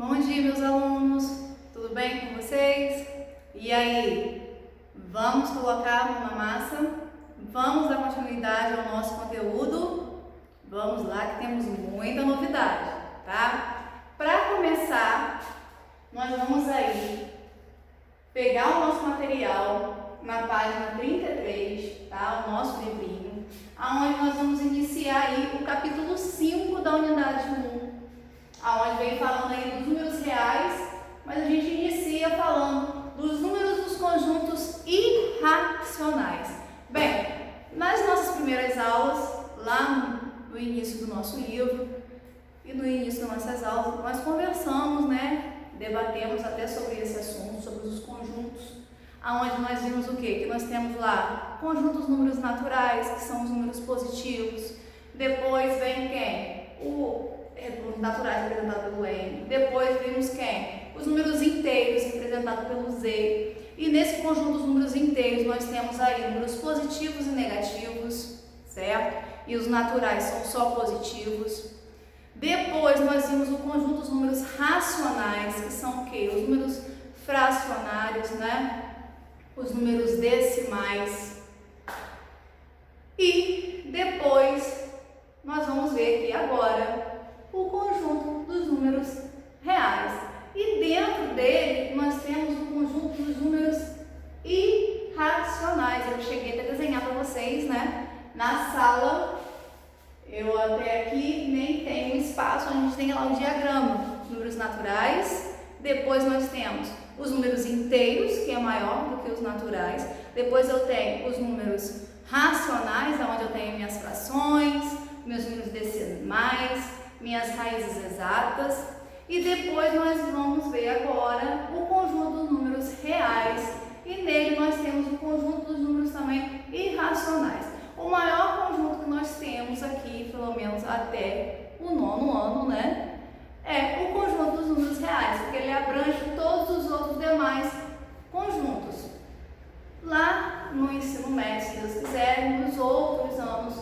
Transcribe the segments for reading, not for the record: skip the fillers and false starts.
Bom dia, meus alunos, tudo bem com vocês? E aí, vamos colocar a mão na massa? Vamos dar continuidade ao nosso conteúdo? Vamos lá que temos muita novidade, tá? Para começar, nós vamos aí pegar o nosso material na página 33, tá? O nosso livrinho, aonde nós vamos iniciar aí o capítulo 5 da unidade 1, aonde vem falando aí dos números reais, mas a gente inicia falando dos números dos conjuntos irracionais. Bem, nas nossas primeiras aulas, lá no início do nosso livro e no início das nossas aulas, nós conversamos, debatemos até sobre esse assunto, sobre os conjuntos, aonde nós vimos o quê? Que nós temos lá conjuntos números naturais, que são os números positivos. Depois vem quem? Os naturais representado pelo N. Depois vimos quem? Os números inteiros representados pelo Z. E nesse conjunto dos números inteiros nós temos aí números positivos e negativos, certo? E os naturais são só positivos. Depois nós vimos o conjunto dos números racionais, que são o quê? Os números fracionários, Os números decimais. E depois nós vamos ver aqui agora o conjunto dos números reais. E dentro dele nós temos o conjunto dos números irracionais. Eu cheguei até a desenhar para vocês, na sala. Eu até aqui nem tenho espaço, a gente tem lá o diagrama. Números naturais. Depois nós temos os números inteiros, que é maior do que os naturais. Depois eu tenho os números racionais, onde eu tenho minhas frações, meus números decimais, minhas raízes exatas. E depois nós vamos ver agora o conjunto dos números reais. E nele nós temos o conjunto dos números também irracionais. O maior conjunto que nós temos aqui, pelo menos até o 9º ano, é o conjunto dos números reais, porque ele abrange todos os outros demais conjuntos. Lá no ensino médio, se Deus quiser, nos outros anos,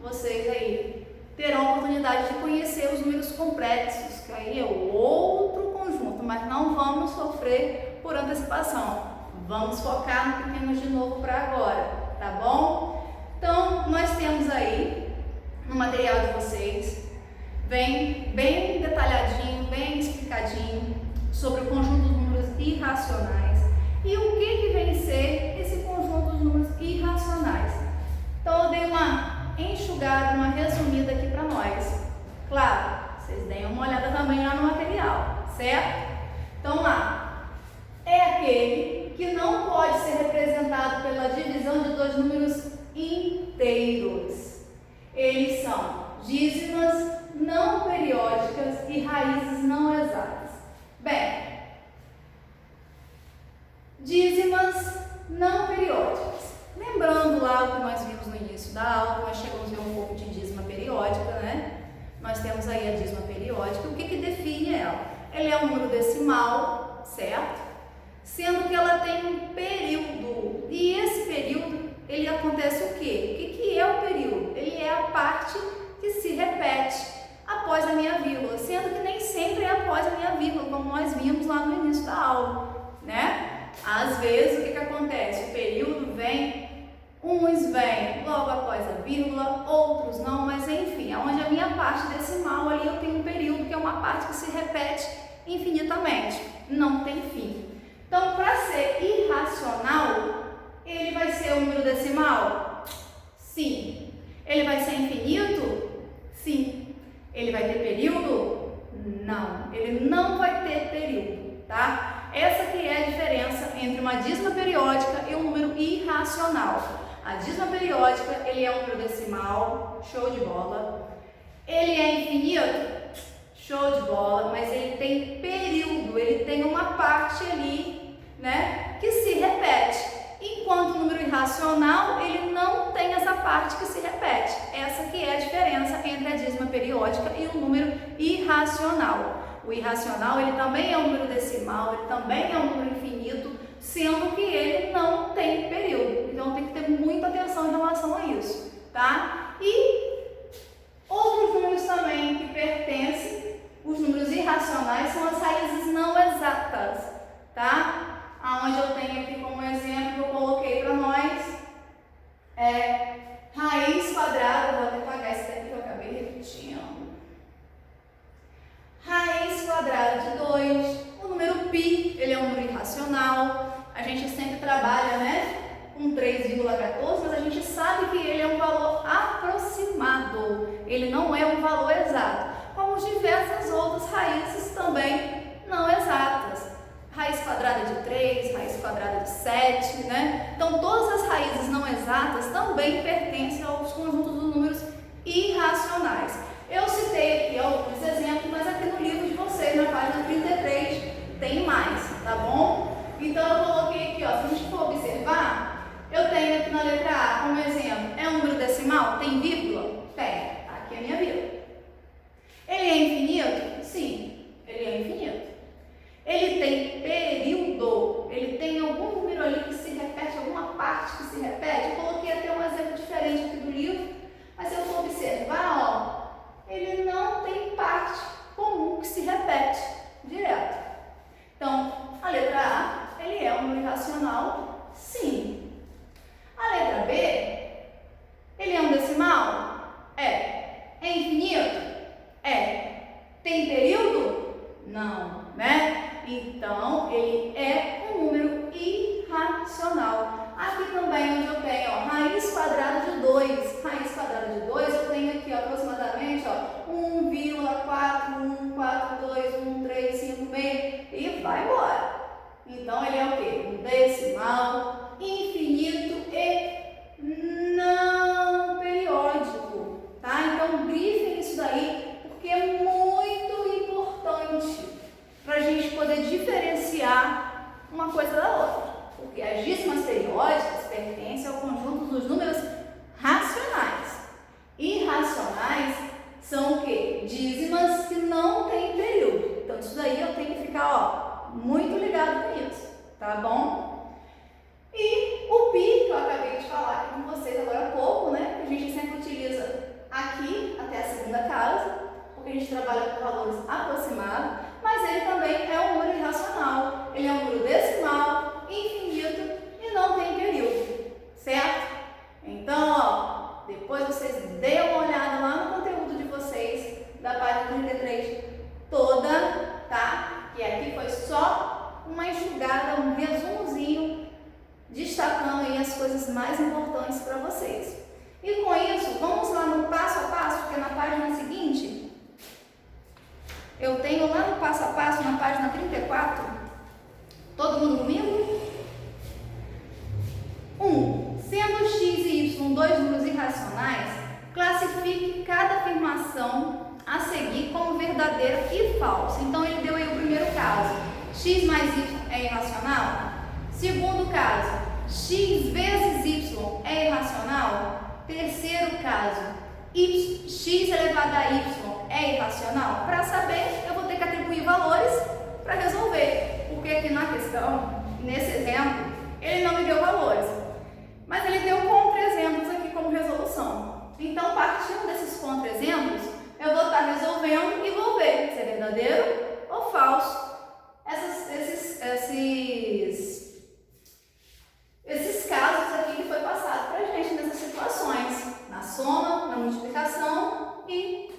vocês aí terão a oportunidade de conhecer os números complexos, que aí é outro conjunto, mas não vamos sofrer por antecipação. Vamos focar no pequeno de novo para agora, tá bom? Então, nós temos aí no material de vocês, vem bem detalhadinho, bem explicadinho sobre o conjunto dos números irracionais e o que vem ser esse conjunto dos números irracionais. Então, eu dei uma enxugada, uma resumida aqui para nós. Claro, vocês deem uma olhada também lá no material, certo? Então, lá, é aquele que não pode ser representado pela divisão de dois números inteiros. Eles são dízimas não periódicas e raízes não exatas. Bem, dízimas não periódicas. Lembrando lá o que nós vimos no início da aula, nós chegamos a ver um pouco de dízima periódica, Nós temos aí a dízima periódica. O que define ela? Ela é um número decimal, certo? Sendo que ela tem um período. E esse período, ele acontece o quê? O que é o período? Ele é a parte que se repete após a minha vírgula, sendo que nem sempre é após a minha vírgula, como nós vimos lá no início da aula, Às vezes, o que acontece? O período vem, uns vêm logo após a vírgula, outros não, mas enfim, onde a minha parte decimal ali eu tenho um período que é uma parte que se repete infinitamente, não tem fim. Então, para ser irracional, ele vai ser um número decimal? Sim. Ele vai ser infinito? Sim. Ele vai ter período? Não. Ele não vai ter período, tá? Essa que é a diferença entre uma dízima periódica e um número irracional. A dízima periódica, ele é um número decimal, show de bola. Ele é infinito? Show de bola, mas ele tem período, ele tem uma parte ali, que se repete. Enquanto o número irracional, ele não tem essa parte que se repete. Essa que é a diferença entre a dízima periódica e o número irracional. O irracional, ele também é um número decimal, ele também é um número infinito, sendo que ele não tem período. Então, tem que ter muita atenção em relação a isso, tá? E outros números também que pertencem Os números irracionais são as raízes não exatas, tá? Aonde eu tenho aqui como exemplo que eu coloquei para nós raiz quadrada, vou até apagar esse daqui que eu acabei repetindo. Raiz quadrada de 2, o número π, ele é um número irracional, a gente sempre trabalha, né, com 3,14, mas a gente sabe que ele é um valor aproximado, ele não é um valor exato, como diversas outras raízes também não exatas. Raiz quadrada de 3, raiz quadrada de 7, né? Então, todas as raízes não exatas também pertencem aos conjuntos dos números irracionais. Eu citei aqui alguns exemplos, mas aqui no livro de vocês, na página 33, tem mais, tá bom? Então, eu coloquei aqui, ó, se a gente for observar, eu tenho aqui na letra A, como exemplo, é um número decimal? Tem vírgula? Tem. Aqui é a minha vírgula. Ele é infinito? Sim, ele é infinito. Ele tem período? Ele tem algum número ali que se repete, alguma parte que se repete? Eu coloquei até um exemplo diferente aqui do livro, mas se eu for observar, ó, ele não tem parte comum que se repete direto. Então, a letra A, ele é um número irracional? Sim. A letra B, ele é um decimal? É. É infinito? É. Tem período? Não, né? Então, ele é um número irracional. Aqui também, onde eu tenho, ó, raiz quadrada de 2. Raiz quadrada de 2, eu tenho aqui, ó, aproximadamente, ó, 1,4142135 e vai embora. Então, ele é o quê? Um decimal, infinito e não periódico, tá? Então, grifem isso daí, porque é muito importante para a gente poder diferenciar uma coisa da outra. Porque as dízimas periódicas pertencem ao conjunto dos números racionais. Irracionais são o quê? Dízimas que não têm período. Então, isso daí eu tenho que ficar, ó, muito ligado com isso, tá bom? E o π, que eu acabei de falar aqui com vocês agora há pouco, né? Que a gente sempre utiliza aqui até a segunda casa, porque a gente trabalha com valores aproximados, mas ele também é um número irracional. Ele é um número decimal, infinito e não tem período, certo? Então, ó, depois vocês deem uma olhada lá no conteúdo de vocês, da página 33 toda, tá? E aqui foi só uma enxugada, um resumozinho, destacando aí as coisas mais importantes para vocês. E com isso, vamos lá no passo a passo, porque na página seguinte, eu tenho lá no passo a passo, na página 34, todo mundo comigo? 1. Sendo x e y dois números irracionais, classifique cada afirmação a seguir como verdadeira e falsa. Então, ele deu aí o primeiro caso. X mais y é irracional? Segundo caso, x vezes y é irracional? Terceiro caso, x elevado a y é irracional? Para saber, eu vou ter que atribuir valores para resolver. Porque aqui na questão, nesse exemplo, ele não me deu valores. Mas ele deu contra-exemplos aqui como resolução. Então, partindo desses contra-exemplos, eu vou estar resolvendo e vou ver se é verdadeiro ou falso esses casos aqui que foi passado para a gente nessas situações, na soma, na multiplicação e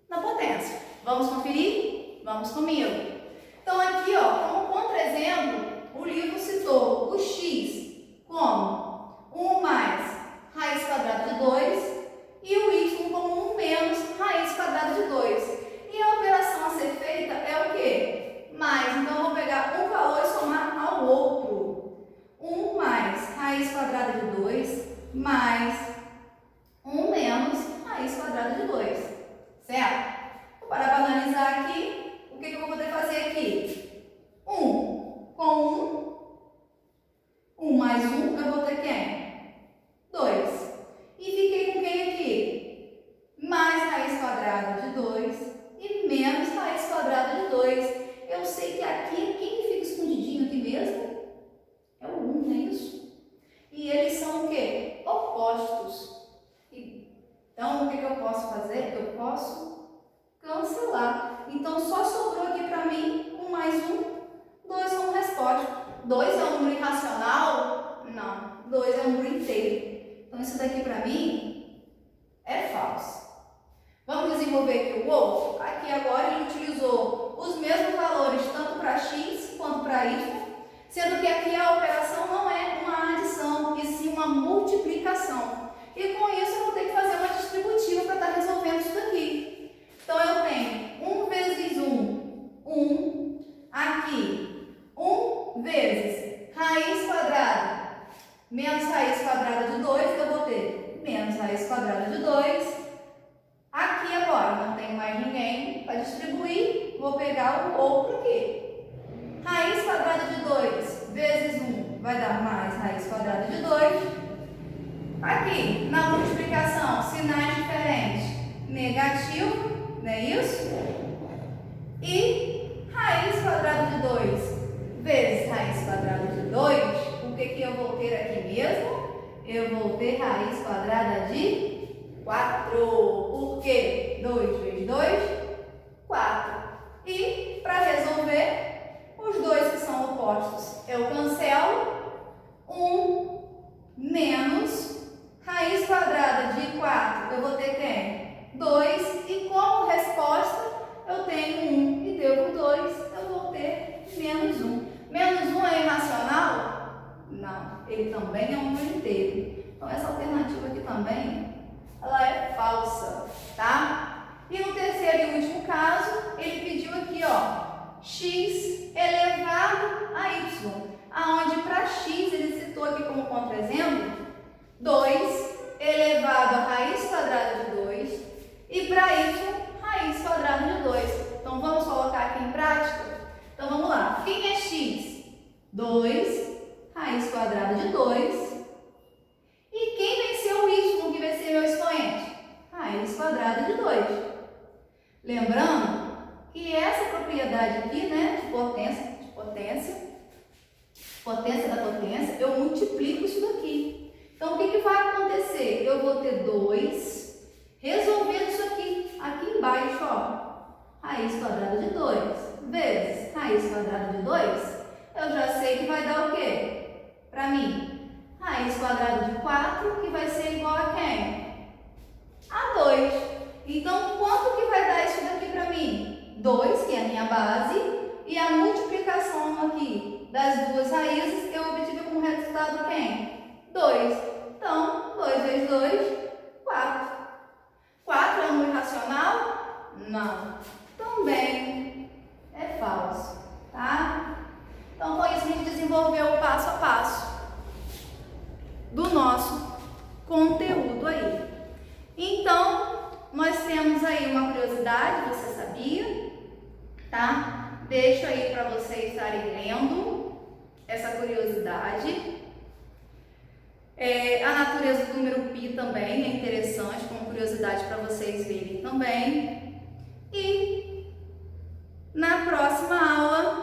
na potência. Vamos conferir? Vamos comigo. Então, aqui, ó, como contra-exemplo, o livro citou o x como 1 mais raiz quadrada de 2 e o y como 1 menos raiz quadrada de 2. E a operação a ser feita é o quê? Mais. Então, eu vou pegar um valor e somar ao outro. 1 mais raiz quadrada de 2 mais 1 menos raiz quadrada de 2. Certo? Vou parar para analisar aqui. O que eu vou poder fazer aqui? 1 com 1 2 é um número irracional? Não. 2 é um número inteiro. Então, isso daqui para mim é falso. Vamos desenvolver aqui o outro? Aqui agora ele utilizou os mesmos valores tanto para x quanto para y, sendo que aqui a operação não é uma adição, e sim uma multiplicação. E com isso eu vou ter que fazer uma distributiva para estar resolvendo isso daqui. Então eu tenho 1 vezes 1, 1. Aqui, 1 vezes raiz quadrada menos raiz quadrada de 2, eu vou ter menos raiz quadrada de 2. Aqui agora, não tenho mais ninguém para distribuir, vou pegar o outro aqui. Raiz quadrada de 2 vezes 1 vai dar mais raiz quadrada de 2. Aqui, na multiplicação, sinais diferentes, negativo, não é isso? E raiz quadrada de 2 vezes raiz quadrada de 2, o que eu vou ter aqui mesmo? Eu vou ter raiz quadrada de 4. Por quê? 2 vezes 2, 4. E, para resolver, os dois que são opostos, eu cancelo. 1 menos raiz quadrada de 4, eu vou ter quem? 2. E como resposta, eu tenho 1 e devo 2, eu vou ter menos 1. Menos 1 é irracional? Não, ele também é um número inteiro. Então, essa alternativa aqui também, ela é falsa, tá? E no terceiro e último caso, ele pediu aqui, ó, x elevado a y, aonde para x ele citou aqui como contra-exemplo 2 elevado a raiz quadrada de 2 e para y, raiz quadrada de 2. Então, vamos colocar aqui em prática? Então, vamos lá. Quem é x? 2 raiz quadrada de 2. E quem vai ser o y, que vai ser meu expoente? Raiz quadrada de 2. Lembrando que essa propriedade aqui, né, de potência da potência, eu multiplico isso daqui. Então, o que vai acontecer? Eu vou ter 2, resolvendo isso aqui embaixo, ó, raiz quadrada de 2 vezes raiz quadrada de 2, eu já sei que vai dar o quê? Para mim, raiz quadrada de 4, que vai ser igual a quem? A 2. Então, quanto que vai dar isso daqui para mim? 2, que é a minha base, e a multiplicação aqui das duas raízes, eu obtive como resultado quem? 2. Então, 2 vezes 2, 4. 4 é um número racional? Não. Também é falso, tá? Então, com isso, a gente desenvolveu o passo a passo do nosso conteúdo aí. Então, nós temos aí uma curiosidade, você sabia? Tá? Deixo aí para vocês estarem lendo essa curiosidade. A natureza do número π também é interessante, como curiosidade para vocês verem também. E na próxima aula